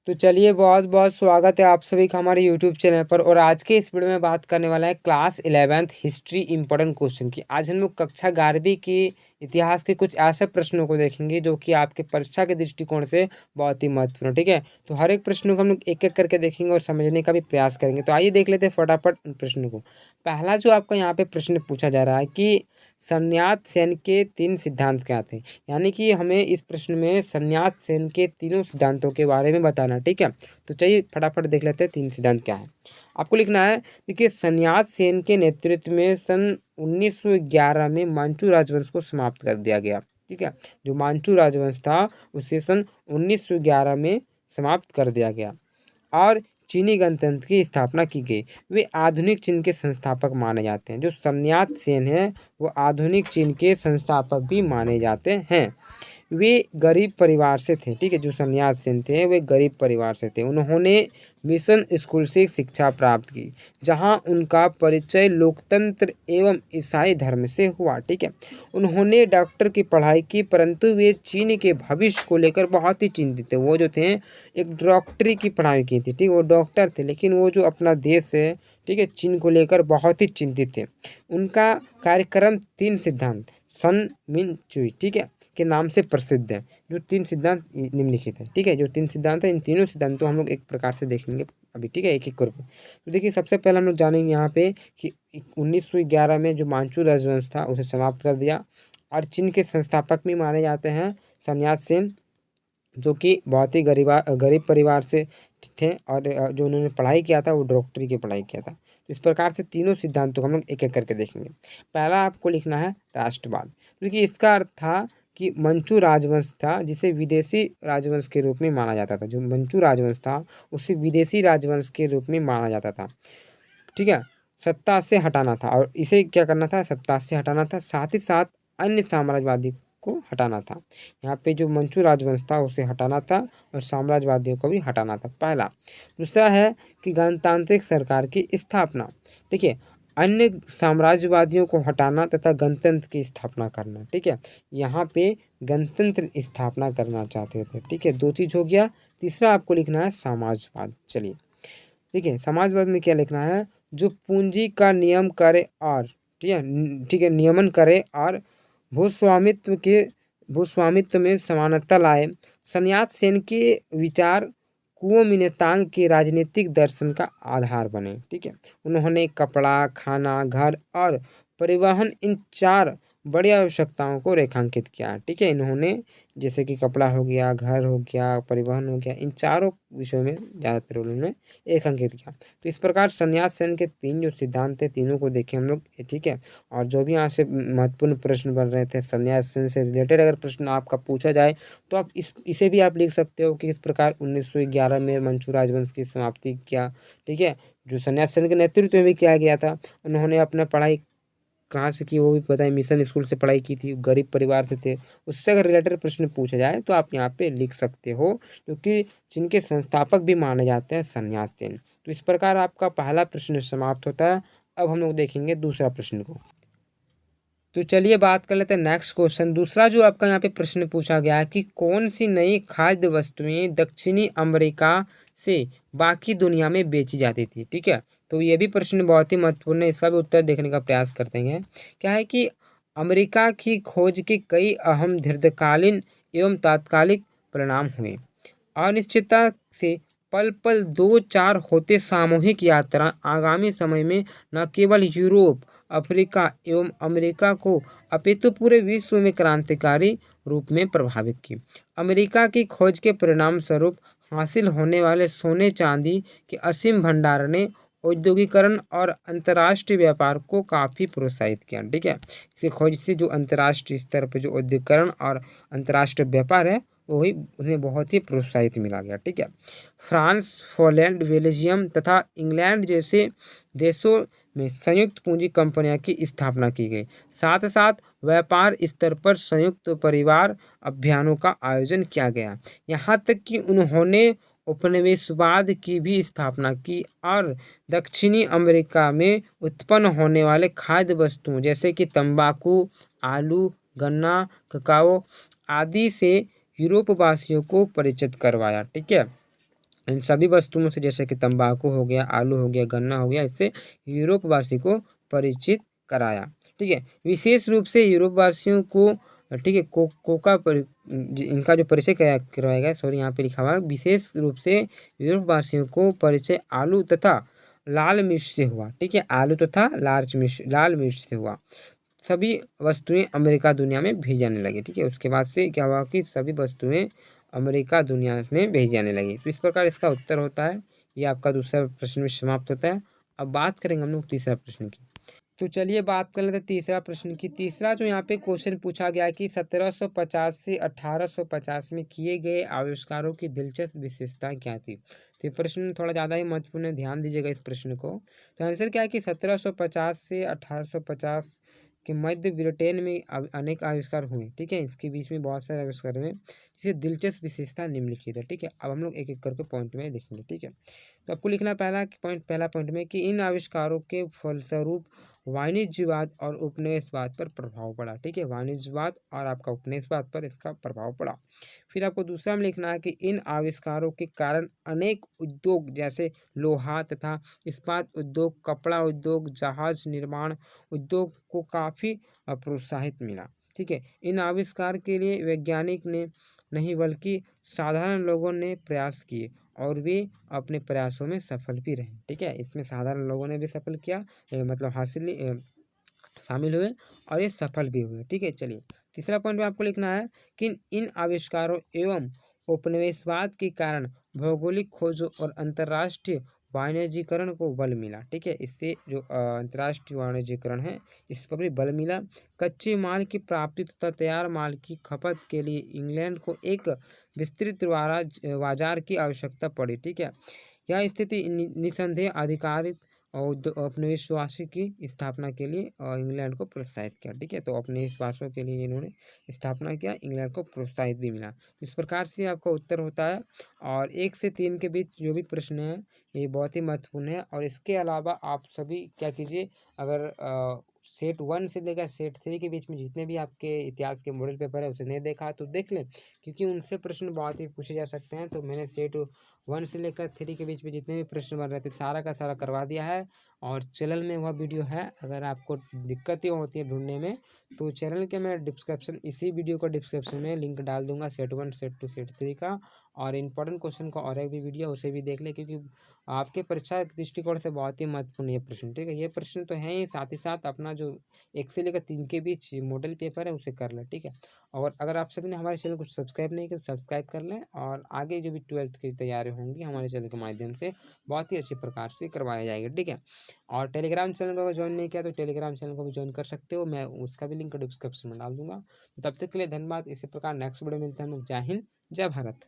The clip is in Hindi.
तो चलिए बहुत बहुत स्वागत है आप सभी का हमारे यूट्यूब चैनल पर। और आज के इस वीडियो में बात करने वाला है class 11th history important question की। आज हम लोग कक्षा 11वीं की इतिहास के कुछ ऐसे प्रश्नों को देखेंगे जो कि आपके परीक्षा के दृष्टिकोण से बहुत ही महत्वपूर्ण। ठीक है, तो हर एक प्रश्नों को हम लोग एक एक करके देखेंगे और समझने का भी प्रयास करेंगे। तो आइए देख लेते हैं फटाफट उन प्रश्नों को। पहला जो आपका यहाँ पे प्रश्न पूछा जा रहा है कि संन्यास सेन के 3 सिद्धांत क्या थे। यानी कि हमें इस प्रश्न में संन्यास सेन के तीनों सिद्धांतों के बारे में बताना। ठीक है, तो चलिए फटाफट देख लेते हैं 3 सिद्धांत क्या है। आपको लिखना है, देखिए संन्यास सेन के नेतृत्व में सन 1911 में मांचू राजवंश को समाप्त कर दिया गया। ठीक है, जो मांचू राजवंश था उसे सन 1911 में समाप्त कर दिया गया और चीनी गणतंत्र की स्थापना की गई। वे आधुनिक चीन के संस्थापक माने जाते हैं। जो संन्यास सेन है वो आधुनिक चीन के संस्थापक भी माने जाते हैं। वे गरीब परिवार से थे। ठीक है, जो संन्यास सेन थे वे गरीब परिवार से थे। उन्होंने मिशन स्कूल से शिक्षा प्राप्त की जहां उनका परिचय लोकतंत्र एवं ईसाई धर्म से हुआ। ठीक है, उन्होंने डॉक्टर की पढ़ाई की परंतु वे चीन के भविष्य को लेकर बहुत ही चिंतित थे। वो जो थे एक डॉक्टरी की पढ़ाई की थी। ठीक, वो डॉक्टर थे लेकिन वो जो अपना देश है, ठीक है, चीन को लेकर बहुत ही चिंतित थे। उनका कार्यक्रम 3 सिद्धांत सन मिन चुई, ठीक है, के नाम से प्रसिद्ध है। जो 3 सिद्धांत निम्नलिखित है। ठीक है, जो 3 सिद्धांत है इन तीनों सिद्धांतों हम लोग एक प्रकार से देखेंगे अभी। ठीक है, एक एक करके। तो देखिए सबसे पहले हम लोग जानेंगे यहाँ पे कि 1911 में जो मांचू राजवंश था उसे समाप्त कर दिया और चीन के संस्थापक भी माने जाते हैं संन्यास सेन, जो कि बहुत ही गरीब परिवार से थे और जो उन्होंने पढ़ाई किया था वो डॉक्टरी की पढ़ाई किया था। तो इस प्रकार से तीनों सिद्धांतों को हम लोग एक एक करके देखेंगे। पहला आपको लिखना है राष्ट्रवाद, क्योंकि इसका अर्थ था कि मंचू राजवंश था जिसे विदेशी राजवंश के रूप में माना जाता था। जो मंचू राजवंश था उसे विदेशी राजवंश के रूप में माना जाता था। ठीक है, सत्ता से हटाना था और इसे क्या करना था, सत्ता से हटाना था, साथ ही साथ अन्य साम्राज्यवादी को हटाना था। यहाँ पे जो मंचू राजवंश था उसे हटाना था और साम्राज्यवादियों को भी हटाना था, पहला। दूसरा है कि गणतांत्रिक सरकार की स्थापना। देखिए, अन्य साम्राज्यवादियों को हटाना तथा गणतंत्र की स्थापना करना। ठीक है, यहाँ पे गणतंत्र स्थापना करना चाहते थे। ठीक है, 2 चीज हो गया। तीसरा आपको लिखना है समाजवाद। चलिए ठीक है, समाजवाद में क्या लिखना है, जो पूंजी का नियम करे और ठीक है नियमन करे और भूस्वामित्व के भूस्वामित्व में समानता लाए। संन्यास सेन के विचार कुओमिन्तांग के राजनीतिक दर्शन का आधार बने। ठीक है, उन्होंने कपड़ा, खाना, घर और परिवहन इन 4 बड़ी आवश्यकताओं को रेखांकित किया। ठीक है, इन्होंने जैसे कि कपड़ा हो गया, घर हो गया, परिवहन हो गया, इन चारों विषयों में ज़्यादातर उन्होंने एक अंकित किया। तो इस प्रकार संन्यास सेन के 3 जो सिद्धांत थे तीनों को देखें हम लोग। ठीक है, और जो भी यहाँ से महत्वपूर्ण प्रश्न बन रहे थे संन्यास सेन से रिलेटेड अगर प्रश्न आपका पूछा जाए तो आप इसे भी आप लिख सकते हो कि इस प्रकार 1911 में मंचू राजवंश की समाप्ति किया। ठीक है, जो संन्यास सेन के नेतृत्व में भी किया गया था। उन्होंने अपना पढ़ाई कहाँ से की वो भी पता है, मिशन स्कूल से पढ़ाई की थी, गरीब परिवार से थे। उससे अगर रिलेटेड प्रश्न पूछा जाए तो आप यहाँ पे लिख सकते हो, क्योंकि जिनके संस्थापक भी माने जाते हैं संन्यास सेन। तो इस प्रकार आपका पहला प्रश्न समाप्त होता है। अब हम लोग देखेंगे दूसरा प्रश्न को। तो चलिए बात कर लेते हैं नेक्स्ट क्वेश्चन। दूसरा जो आपका यहाँ पे प्रश्न पूछा गया है कि कौन सी नई खाद्य वस्तुएं दक्षिणी अमेरिका से बाकी दुनिया में बेची जाती थी। ठीक है, तो ये भी प्रश्न बहुत ही महत्वपूर्ण है, इसका भी उत्तर देखने का प्रयास करते हैं। क्या है कि अमेरिका की खोज के कई अहम दीर्घकालीन एवं तात्कालिक परिणाम हुए। अनिश्चितता से पल पल 2-4 होते सामूहिक यात्रा आगामी समय में न केवल यूरोप, अफ्रीका एवं अमेरिका को अपितु पूरे विश्व में क्रांतिकारी रूप में प्रभावित की। अमेरिका की खोज के परिणाम स्वरूप हासिल होने वाले सोने चांदी के असीम भंडार ने औद्योगिकरण और अंतर्राष्ट्रीय व्यापार को काफ़ी प्रोत्साहित किया। ठीक है, इसी खोज से जो अंतर्राष्ट्रीय स्तर पर जो औद्योगिकरण और अंतर्राष्ट्रीय व्यापार है वही उन्हें बहुत ही प्रोत्साहित मिला गया। ठीक है, फ्रांस, पोलैंड, बेल्जियम तथा इंग्लैंड जैसे देशों में संयुक्त पूंजी कंपनियां की स्थापना की गई। साथ साथ व्यापार स्तर पर संयुक्त परिवार अभियानों का आयोजन किया गया। यहाँ तक कि उन्होंने उपनिवेशवाद की भी स्थापना की और दक्षिणी अमेरिका में उत्पन्न होने वाले खाद्य वस्तुओं जैसे कि तंबाकू, आलू, गन्ना, ककाओ आदि से यूरोप वासियों को परिचित करवाया। ठीक है, इन सभी वस्तुओं से जैसे कि तंबाकू हो गया, आलू हो गया, गन्ना हो गया, इससे यूरोपवासी को परिचित कराया। ठीक है, विशेष रूप से यूरोपवासियों को, ठीक है, कोका पर इनका जो परिचय करवाया गया, सॉरी यहाँ पे लिखा हुआ है, विशेष रूप से यूरोपवासियों को परिचय आलू तथा लाल मिर्च से हुआ। ठीक है, आलू तथा लाल मिर्च से हुआ। सभी वस्तुएं अमेरिका दुनिया में भेजी जाने लगी। ठीक है, उसके बाद से क्या हुआ कि सभी वस्तुएं अमेरिका दुनिया में भेजी जाने लगी। तो इस प्रकार इसका उत्तर होता है। ये आपका दूसरा प्रश्न में समाप्त होता है। अब बात करेंगे हम लोग तीसरा प्रश्न की। तो चलिए बात कर लेते हैं तीसरा प्रश्न की। तीसरा जो यहाँ पे क्वेश्चन पूछा गया कि 1750 से 1850 में किए गए आविष्कारों की दिलचस्प विशेषताएं क्या थी। तो ये प्रश्न थोड़ा ज़्यादा ही महत्वपूर्ण है, ध्यान दीजिएगा इस प्रश्न को। तो आंसर क्या है कि 1750 से 1850 के मध्य ब्रिटेन में अनेक आविष्कार हुए। ठीक है, इसके बीच में बहुत सारे आविष्कार हुए जिसे दिलचस्प विशेषता निम्नलिखित है। ठीक है, अब हम लोग एक एक करके पॉइंट में देखेंगे। ठीक है, तो आपको लिखना पहला पॉइंट में कि इन आविष्कारों के फलस्वरूप वाणिज्यवाद और उपनिवेशवाद पर प्रभाव पड़ा। ठीक है, वाणिज्यवाद और आपका उपनिवेशवाद पर इसका प्रभाव पड़ा। फिर आपको दूसरा में लिखना है कि इन आविष्कारों के कारण अनेक उद्योग जैसे लोहा तथा इस्पात उद्योग, कपड़ा उद्योग, जहाज निर्माण उद्योग को काफ़ी प्रोत्साहित मिला। ठीक है, इन आविष्कार के लिए वैज्ञानिक ने नहीं बल्कि साधारण लोगों ने प्रयास किए और वे अपने प्रयासों में सफल भी रहे। ठीक है, इसमें साधारण लोगों ने भी सफल किया, मतलब शामिल हुए और ये सफल भी हुए। ठीक है, चलिए तीसरा पॉइंट में आपको लिखना है कि इन आविष्कारों एवं उपनिवेशवाद के कारण भौगोलिक खोजों और अंतर्राष्ट्रीय वाणिज्यीकरण को बल मिला। ठीक है, इससे जो अंतर्राष्ट्रीय वाणिज्यीकरण है इस पर भी बल मिला। कच्चे माल की प्राप्ति तथा तैयार माल की खपत के लिए इंग्लैंड को एक विस्तृत बाजार की आवश्यकता पड़ी। ठीक है, यह स्थिति निसंदेह अधिकारित और उपनिवेशवासी की स्थापना के लिए इंग्लैंड को प्रोत्साहित किया। ठीक है, तो उपनिवेशवासियों के लिए इन्होंने स्थापना किया, इंग्लैंड को प्रोत्साहित भी मिला। इस प्रकार से आपका उत्तर होता है। और 1 से 3 के बीच जो भी प्रश्न है ये बहुत ही महत्वपूर्ण है। और इसके अलावा आप सभी क्या कीजिए, अगर सेट 1 से लेकर सेट 3 के बीच में जितने भी आपके इतिहास के मॉडल पेपर है उसे नहीं देखा तो देख लें, क्योंकि उनसे प्रश्न बहुत ही पूछे जा सकते हैं। तो मैंने सेट 1 से लेकर 3 के बीच में जितने भी प्रश्न बन रहे थे सारा का सारा करवा दिया है। और चैनल में वह वीडियो है, अगर आपको दिक्कतें होती है ढूंढने में तो चैनल के मैं डिस्क्रिप्शन, इसी वीडियो का डिस्क्रिप्शन में लिंक डाल दूंगा सेट 1, सेट 2, सेट 3 का। और इम्पोर्टेंट क्वेश्चन का और एक भी वीडियो उसे भी देख लें, क्योंकि आपके परीक्षा के दृष्टिकोण से बहुत ही महत्वपूर्ण ये प्रश्न। ठीक है, ये प्रश्न तो है ही, साथ ही साथ अपना जो 1 से लेकर 3 के बीच मॉडल पेपर है उसे कर लें। ठीक है, और अगर आप सभी ने हमारे चैनल को सब्सक्राइब नहीं किया तो सब्सक्राइब कर लें। और आगे जो भी 12th की तैयारी होंगी हमारे चैनल के माध्यम से बहुत ही अच्छे प्रकार से करवाया जाएगा। ठीक है, और टेलीग्राम चैनल को अगर ज्वाइन नहीं किया तो टेलीग्राम चैनल को भी ज्वाइन कर सकते हो, मैं उसका भी लिंक डिस्क्रिप्शन में डाल दूंगा। तो तब तक के लिए धन्यवाद। इसी प्रकार नेक्स्ट वीडियो मिलते हैं हम लोग। जय हिंद, जय भारत।